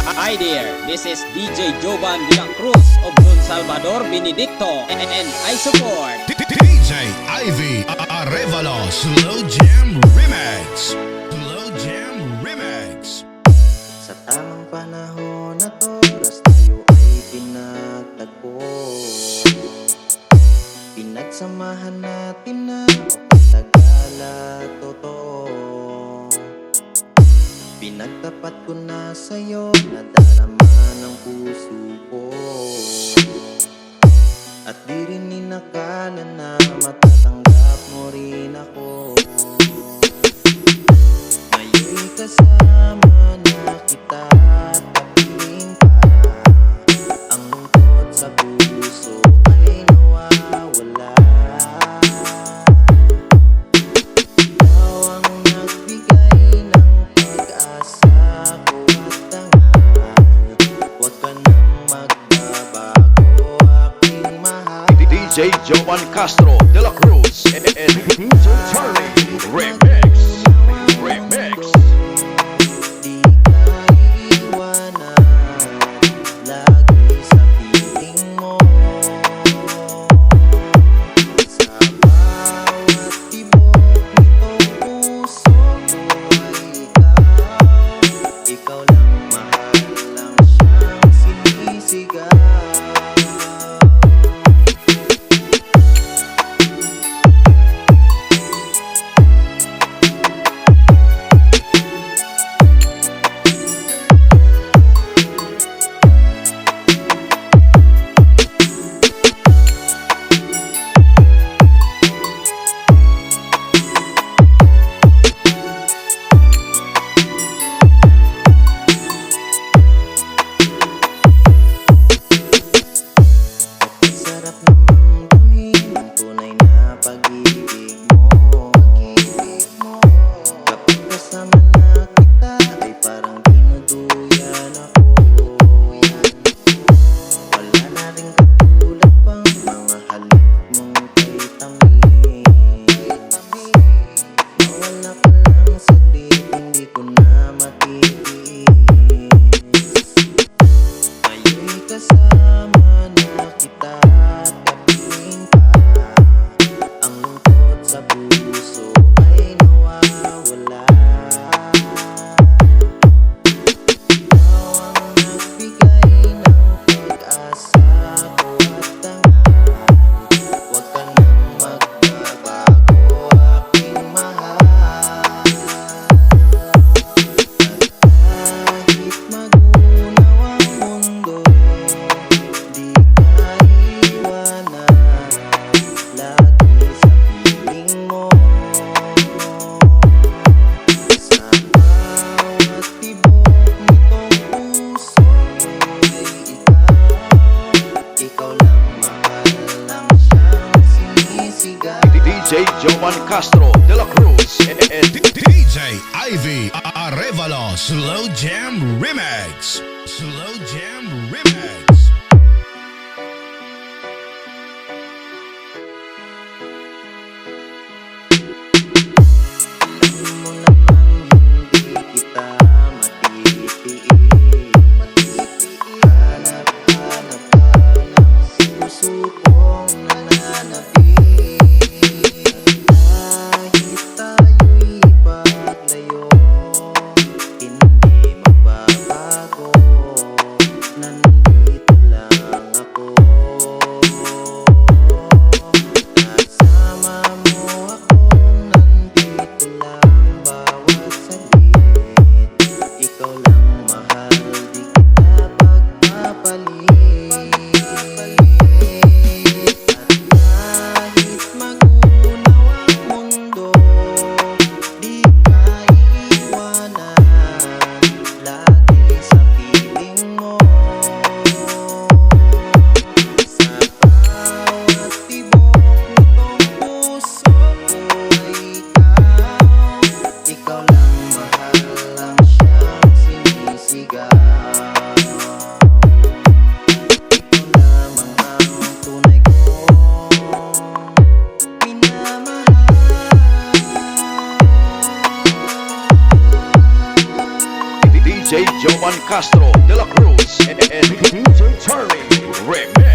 Hi there, this is DJ Jovan de la Cruz of Don Salvador Benedicto, and I support DJ Ivy Arevalo Slow Jam Remix. Slow Jam Remix. Sa tamang panahon at oras tayo ay pinagtagpo. Pinagsamahan natin na mapagtagal at totoo. Pinagtapat ko na sa'yo, nadarama ng puso ko. At di rin inakala na matatanggap mo rin ako. Ngayon'y kasama na kita at kapiling ka. Ang lungkot sa puso ay nawawala. Ikaw ang nagbigay ng pag-asa ko at tanghal. Huwag ka nang magbabago, aking mahal. DJ Jovan Castro de la Cruz and DJ Charlie Remix. Di ka iiwanan, lagi sa piling mo. Sa bawat tibok nitong puso ko ay ikaw lang mahal lang siyang sinisigaw. Sarap namang damhin ang tunay na pag-ibig mo. Kapag kasama na kita ay parang dinuduyan ako. Wala na rin katulad pang mga halik mong kay tamis. Mawala ka lang saglit, hindi ko na matitiis. Ngayon'y kasama na kita at kapiling ka. Ang lungkot sa puso ay nawawala. Ikaw ang nagbigay ng pag-asa ko at tanghal. Huwag ka nang magbabago, aking mahal. Kahit magunaw ang mundo, di ka iwanan, lagi sa piling mo. Sa bawat tibok nitong puso ko ay ikaw lang mahal lang siyang sinisigaw. DJ Jovan Castro de la Cruz and DJ Ivy Arevalo Slow Jam Remix. Slow Jam Remix. Alam mo namang hindi kita matitiis. Hanap-hanap ka ng puso kong nananapin. Kahit tayo'y ipaglayo, hindi magbabago. Nandito DJ Jovan Castro de la Cruz and DJ Charlie Remix.